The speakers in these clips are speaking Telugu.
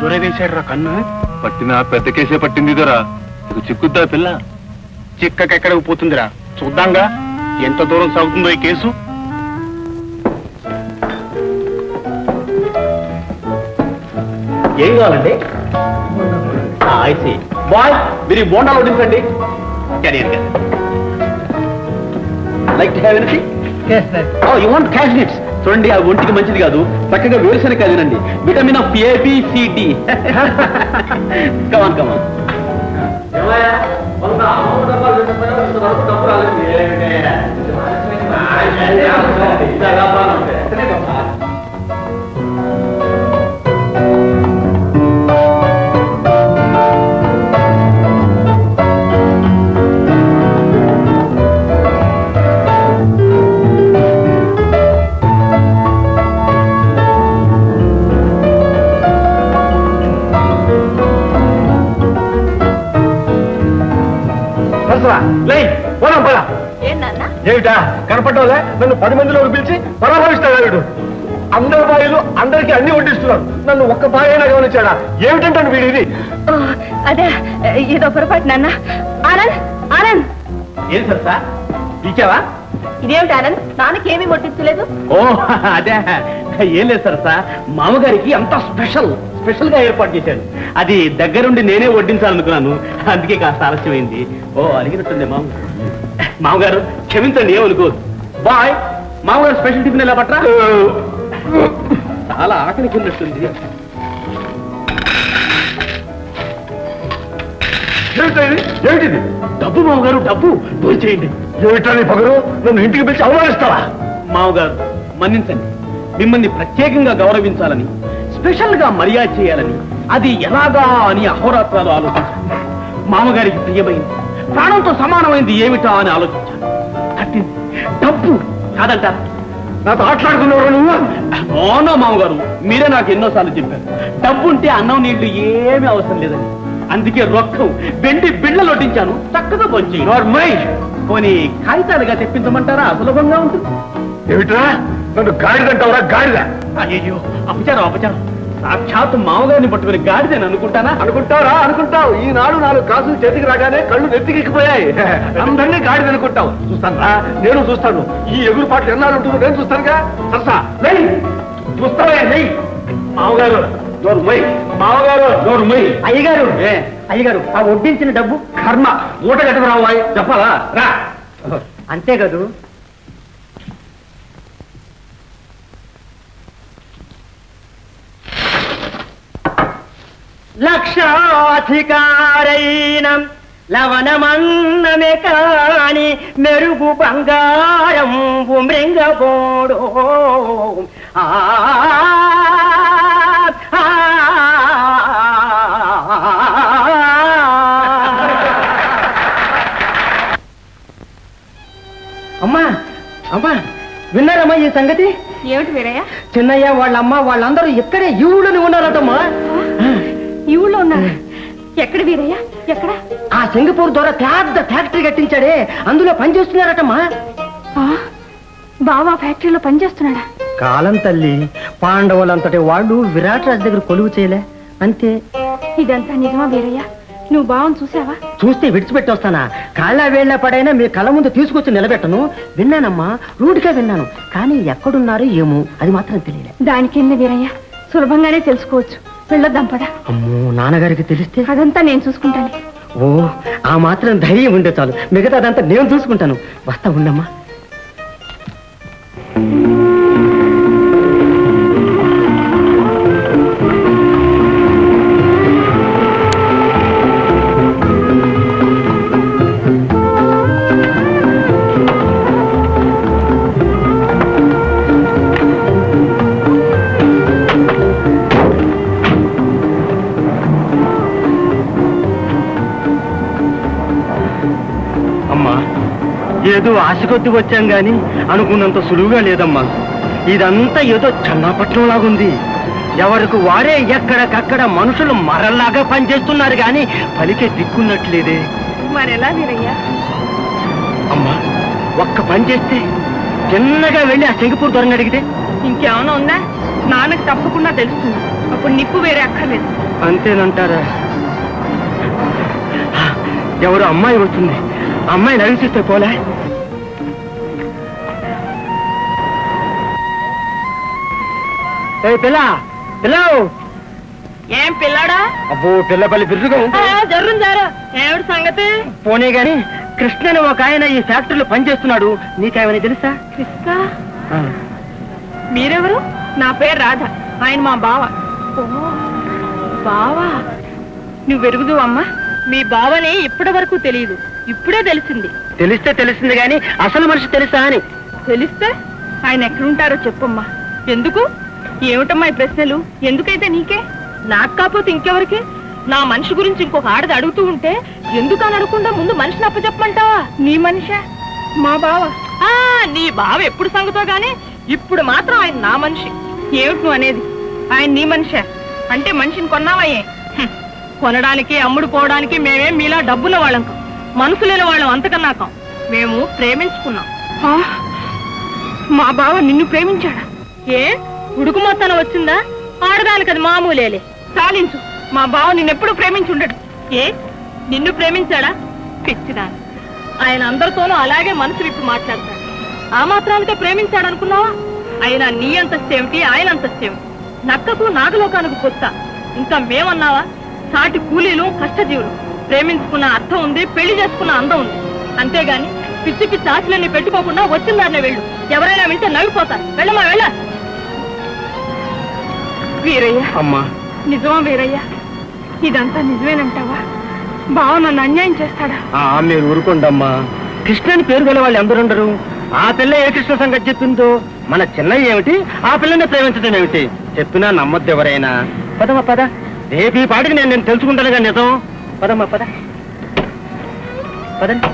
దొర వేశాడు రా కన్ను. పట్టిన పెద్ద కేసే పట్టింది దొరా. చిక్కుద్దా పిల్ల? చిక్కకెక్కడికి పోతుందిరా, చూద్దాంగా ఎంత దూరం సాగుతుందో ఈ కేసు. ఏం కావాలండి? బాయ్ మీరు ఈ బోండాలు వడ్డించండి. Like to have anything? You want cashew nuts? చూడండి ఆ ఒంటికి మంచిది కాదు, చక్కగా వేరుశనగ తినండి. Vitamin of ABCD. Come on come on. ఏమిటా కనపడ్డావులే? నన్ను 10 మందిలో పిలిచి పరామర్శిస్తాడు వీడు. అందరి బాయిలు అందరికి అన్ని వడ్డిస్తున్నారు, నన్ను ఒక్క బాయి అయినా గమనించాడా? ఏమిటంటాను వీడు ఇది? అదే ఏదో పొరపాటు నాన్న. ఆనంద్ ఆనంద్ ఏం సార్ ఇచ్చావా? ఇదేమిటి ఆనంద్, నాన్నకేమీ వడ్డించలేదు? ఓ అదే ఏం లేదు సార్, మామగారికి అంత స్పెషల్ గా ఏర్పాటు చేశాడు. అది దగ్గరుండి నేనే వడ్డించాలనుకున్నాను, అందుకే కాస్త ఆలస్యమైంది. ఓ అడిగినట్టుంది మామగారు క్షమించండి, ఏమనుకోదు. బాయ్ మామగారు స్పెషల్ టిఫిన్ ఎలా పట్రా? చాలా ఆకలికి ఉన్నట్టుంది. ఏమిటిది? డబ్బు మామగారు, డబ్బు దోచేయండి. ఏమిటా నీ పగరు? నన్ను ఇంటికి పిలిచి అవమానిస్తావా? మామగారు మన్నించండి, మిమ్మల్ని ప్రత్యేకంగా గౌరవించాలని, స్పెషల్ గా మర్యాద చేయాలని, అది ఎలాగా అని అహోరాత్రాలు ఆలోచించాను. మామగారికి ప్రియమైంది, ప్రాణంతో సమానమైంది ఏమిటా అని ఆలోచించాను. కట్టింది డబ్బు కాదంటారా? నాతో ఆటలాడుకున్నావు నువ్వు? అవునా మామగారు, మీరే నాకు ఎన్నోసార్లు చెప్పారు డబ్బు ఉంటే అన్నం నీళ్లు ఏమీ అవసరం లేదని. అందుకే రొక్కం వెండి బిళ్ళలు వడ్డించాను, చక్కగా పొంచి పోనీ కాగితాలుగా తెప్పించమంటారా? సులభంగా ఉంటుంది. ఏమిట్రా నన్ను గాడిదంటావరా? గాడిద? అయ్యో అపచారం. సాక్షాత్ మామగారిని పట్టుకుని గాడిదని అనుకుంటానా? అనుకుంటావురా? అనుకుంటావు. ఈనాడు 4 కాసులు చేతికి రాగానే కళ్ళు నెత్తికెక్కిపోయాయి. అందరినీ గాడిద అనుకుంటావు. చూస్తాను రా, నేను చూస్తాను. ఈ ఎగురు పాటలు ఎన్నాళ్ళు ఉంటుందో నేను చూస్తానుగా. సరసా చూస్తావే నెయ్యి. మామగారు నోరు మై, మామగారు నోరు మై. అయ్యగారు ఆ వడ్డించిన డబ్బు కర్మ మూట కట్టుకు రావాయి చెప్పాలా? రా. అంతే కదూ. లక్షాధికారైన లవణమన్నమే కాని మెరుగు బంగారం మృంగబోడు. అమ్మా విన్నారమ్మా ఈ సంగతి? ఏమిటి వీరయ్య? చిన్నయ్య వాళ్ళమ్మ వాళ్ళందరూ ఇక్కడే ఈ ఊళ్ళోనే ఉన్నారటమ్మా. ఈ ఊళ్ళో ఉన్నారా? ఎక్కడ వీరయ్య? ఎక్కడ? ఆ సింగపూర్ ద్వారా పెద్ద ఫ్యాక్టరీ కట్టించాడే, అందులో పనిచేస్తున్నారటమ్మా. బావా ఫ్యాక్టరీలో పనిచేస్తున్నాడా? కాలం తల్లి, పాండవులంతటి వాళ్ళు విరాట్ రాజు దగ్గర కొలువు చేయలే, అంతే. ఇదంతా నిజమా వీరయ్య? నువ్వు బావని చూసావా? చూస్తే విడిచిపెట్టి వస్తానా? కాళ్ళ వేళ్ల పడైనా మీ కళ్ళ ముందు తీసుకొచ్చి నిలబెట్టను. విన్నానమ్మా, రూఢిగా విన్నాను, కానీ ఎక్కడున్నారో ఏమో అది మాత్రం తెలియలే. దానికేంది వీరయ్య, సులభంగానే తెలుసుకోవచ్చు. వెళ్ళొద్దాం పద. అమ్మో, నాన్నగారికి తెలిస్తే? అదంతా నేను చూసుకుంటాను. ఓ, ఆ మాత్రం ధైర్యం ఉండే చాలు, మిగతా అదంతా నేను చూసుకుంటాను. వస్తా ఉండమ్మా. ఏదో ఆశ కొద్ది వచ్చాం గాని అనుకున్నంత సులువుగా లేదమ్మా. ఇదంతా ఏదో చన్నపట్నం లాగుంది. ఎవరికి వారే ఎక్కడికక్కడ మనుషులు మరల్లాగా పనిచేస్తున్నారు గాని పలికే దిక్కున్నట్లేదే. మరెలా వీరయ్యా? అమ్మా, ఒక్క పని చేస్తే చిన్నగా వెళ్ళి ఆ సింగపూర్ దొరని అడిగితే? ఇంకేమైనా ఉందా? నాన్నకు తప్పకుండా తెలుస్తుంది. అప్పుడు నిప్పు వేరే అక్కర్లేదు. అంతేనంటారా? ఎవరు అమ్మాయి వస్తుంది, అమ్మాయిని అడిగిస్తే పోలే. పిల్ల పిల్ల, ఏం పిల్లాడా? అబ్బో పిల్లపల్లి బిర్రుగా జర్రం జారా. ఏమిటి సంగతి? పోనీ గాని కృష్ణని ఒక ఆయన ఈ ఫ్యాక్టరీలో పనిచేస్తున్నాడు, నీకేమని తెలుసా? కృష్ణ? మీరెవరు? నా పేరు రాధ, ఆయన మా బావ. బావా? నువ్వు వెరుగుదు అమ్మా. మీ బావని ఇప్పటి వరకు తెలియదు, ఇప్పుడే తెలిసింది. తెలిస్తే తెలిసింది గాని అసలు మనిషి తెలుసా అని. తెలిస్తే ఆయన ఎక్కడుంటారో చెప్పమ్మా. ఎందుకు? ఏమిటమ్మా ఈ ప్రశ్నలు? ఎందుకైతే నీకే, నాకు కాకపోతే ఇంకెవరికి? నా మనిషి గురించి ఇంకొక ఆడది అడుగుతూ ఉంటే ఎందుకు అని అడగకుండా ముందు మనిషిని అప్పచెప్పమంటావా? నీ మనిషా? మా బావ? నీ బావ ఎప్పుడు సంగతో గానీ ఇప్పుడు మాత్రం ఆయన నా మనిషి. ఏమిటి నువ్వు అనేది? ఆయన నీ మనిషా అంటే మనిషిని కొన్నావయ్యే? కొనడానికి అమ్ముడు పోవడానికి మేమేం మీలా డబ్బున్న వాళ్ళం కాం, మనసు లేని వాళ్ళం అంతకన్నా కాం. మేము ప్రేమించుకున్నాం. మా బావ నిన్ను ప్రేమించాడా? ఏ ఉడుకు మొత్తాన వచ్చిందా? ఆడదానికి అది మామూలేలే. సాలించు. మా బావ నిన్నెప్పుడు ప్రేమించుండడు. ఏ నిన్ను ప్రేమించాడా? పిచ్చిదా. ఆయన అందరితోనూ అలాగే మనసు విప్పి మాట్లాడతాడు. ఆ మాత్రానికే ప్రేమించాడనుకున్నావా? అయినా నీ అంతస్తేమిటి, ఆయన అంతస్తేమిటి? నక్కకు నాగలోకానికి కొత్త. ఇంకా మేమన్నావా? సాటి కూలీలు, కష్టజీవులు. ప్రేమించుకున్న అర్థం ఉంది, పెళ్లి చేసుకున్న అందం ఉంది. అంతేగాని పిచ్చి పిచ్చి ఆశలన్నీ పెట్టుకోకుండా వచ్చిందారనే వెళ్ళు. ఎవరైనా వింటే నవ్విపోతారు. వెళ్ళమా వెళ్ళ. వీరయ్య అమ్మా, నిజమా వీరయ్య? ఇదంతా నిజమేనంటావా? బావ నన్ను అన్యాయం చేస్తాడా? మీరు ఊరుకోండమ్మా. కృష్ణని పేరు గల వాళ్ళు ఎందరుండరు. ఆ పిల్ల ఏ కృష్ణ సంగతి చెప్పిందో మన చిన్నయ్య ఏమిటి, ఆ పిల్లని ప్రేమించడం ఏమిటి చెప్పినా నమ్మొద్దు ఎవరైనా. పదమ్మా పద, రేపు ఈ పాటికి నేను తెలుసుకుంటానుగా నిజం. పదమ్మా పద, పదండి.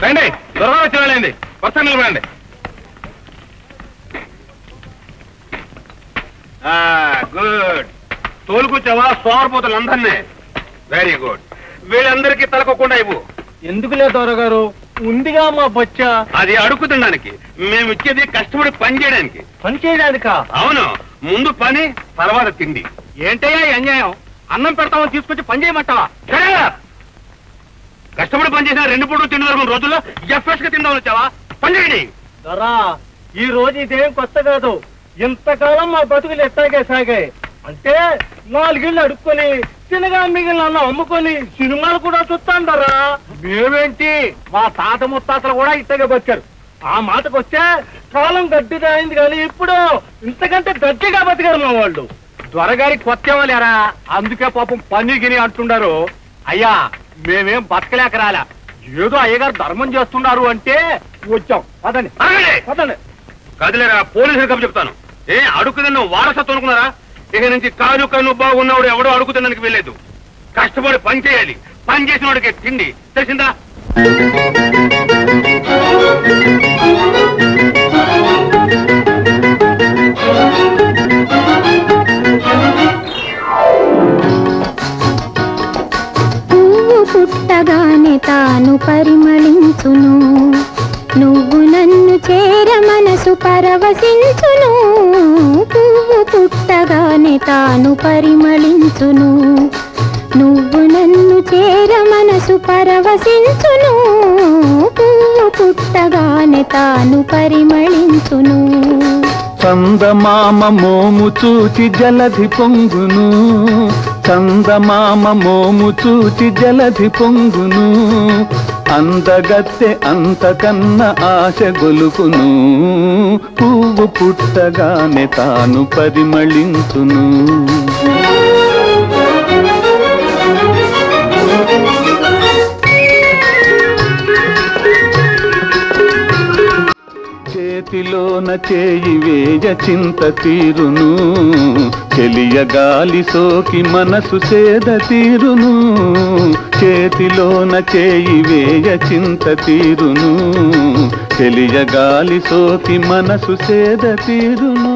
రండి, త్వరగా వచ్చి వెళ్ళండి. వస్తాను, నిలబడండి. గుడ్. తోలుకొచ్చావా సోమరిపోతులు అందరినీ? Very good. వీళ్ళందరికీ తలకొకుండా ఇవ్వు. ఎందుకులే దొరగారు, ఉందిగా మా బొచ్చ. అది అడుగు తినడానికి. మేము ఇచ్చేది కష్టపడి పని చేయడానికి. పని చేయడానికా? అవును, ముందు పని తర్వాత తిండి. ఏంటయ్యా ఈ అన్యాయం? అన్నం పెడతామని తీసుకొచ్చి పని చేయమంటావా? కష్టపడి పని చేసిన 2 పూటలు తిండి వరకు రోజుల్లో ఎఫ్ఎస్ గా తిందామని వచ్చావా? పని చేయండి. దొరా, ఈ రోజు ఇదేం కొత్త కాదు. ఇంతకాలం మా బతుకులు ఎట్టాగే సాగాయి. అంటే 4 ఇళ్ళు అడుక్కొని తినగా మిగిలిన అన్నం అమ్ముకొని సినిమాలు కూడా చూస్తాండరా. మేమేంటి, మా తాత ముత్తాతలు కూడా ఇట్టగే బతికారు. ఆ మాటకు వస్తే కాలం గడ్డిగా అయింది కానీ ఇప్పుడు ఇంతకంటే గట్టిగా బతికారు మా వాళ్ళు. త్వరగారి కొత్తేమో లేరా, అందుకే పాపం పని గిని అంటున్నారు. అయ్యా మేమేం బతకలేక రాలా, ఏదో అయ్యగారు ధర్మం చేస్తున్నారు అంటే వచ్చాం. పదండి పదండి. కదిలేరా, పోలీసులు కప్పు చెప్తాను. అడుగు తిన్న వారసత్వం అనుకున్నారా? ఇక నుంచి కాను కన్ను బాగున్నవాడు ఎవడో అడుగు తినడానికి వెళ్ళలేదు. కష్టపడి పని చేయాలి, పని చేసిన వాడికి తిండి, తెలిసిందా? పుట్టగానే తాను పరిమళించును, నువ్వు నన్ను చేర మనసు పరవశించును. పువ్వు పుట్టగానే తాను పరిమళించును, నువ్వు నన్ను చేర మనసు పరవశించును. పువ్వు పుట్టగానే తాను పరిమళించును. చందమామ మోము చూచి జలధి పొంగును, చందమామ మోము చూచి జలధి పొంగును. అందగత్తె అంతకన్న ఆశ గొలుపును, పువ్వు పుట్టగానే తాను పరిమళించును. చేత చేతిలోన చేయి వేయ చింత తీరును చెలియ గాలి సోకి మనసు సేద తీరును చేతిలోన చేయి వేయ చింత తీరును చెలియ గాలి సోకి మనసు సేద తీరును